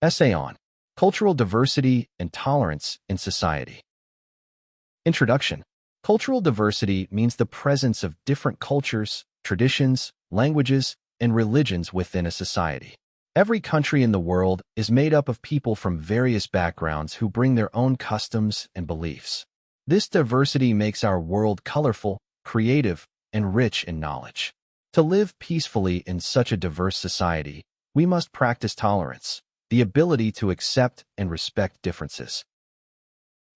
Essay on Cultural Diversity and Tolerance in Society. Introduction. Cultural diversity means the presence of different cultures, traditions, languages, and religions within a society. Every country in the world is made up of people from various backgrounds who bring their own customs and beliefs. This diversity makes our world colorful, creative, and rich in knowledge. To live peacefully in such a diverse society, we must practice tolerance, the ability to accept and respect differences.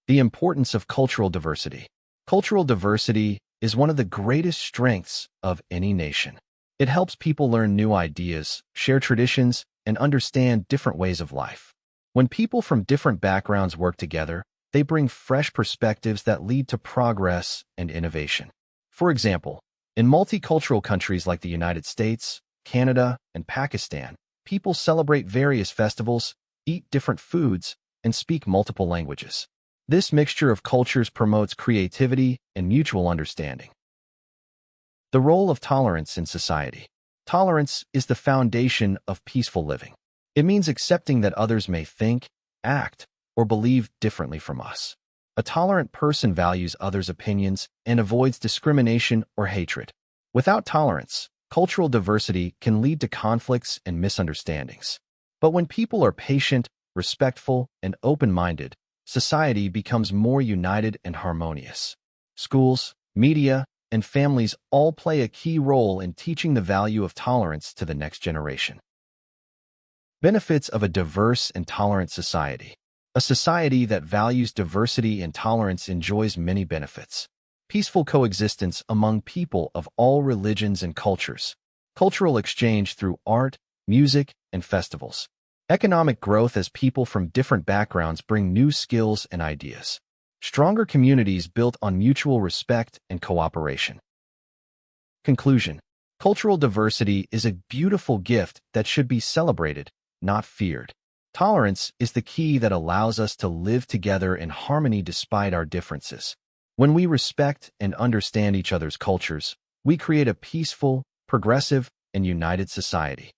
The importance of cultural diversity. Cultural diversity is one of the greatest strengths of any nation. It helps people learn new ideas, share traditions, and understand different ways of life. When people from different backgrounds work together, they bring fresh perspectives that lead to progress and innovation. For example, in multicultural countries like the United States, Canada, and Pakistan, people celebrate various festivals, eat different foods, and speak multiple languages. This mixture of cultures promotes creativity and mutual understanding. The role of tolerance in society. Tolerance is the foundation of peaceful living. It means accepting that others may think, act, or believe differently from us. A tolerant person values others' opinions and avoids discrimination or hatred. Without tolerance, cultural diversity can lead to conflicts and misunderstandings. But when people are patient, respectful, and open-minded, society becomes more united and harmonious. Schools, media, and families all play a key role in teaching the value of tolerance to the next generation. Benefits of a diverse and tolerant society. A society that values diversity and tolerance enjoys many benefits. Peaceful coexistence among people of all religions and cultures. Cultural exchange through art, music, and festivals. Economic growth as people from different backgrounds bring new skills and ideas. Stronger communities built on mutual respect and cooperation. Conclusion. Cultural diversity is a beautiful gift that should be celebrated, not feared. Tolerance is the key that allows us to live together in harmony despite our differences. When we respect and understand each other's cultures, we create a peaceful, progressive, and united society.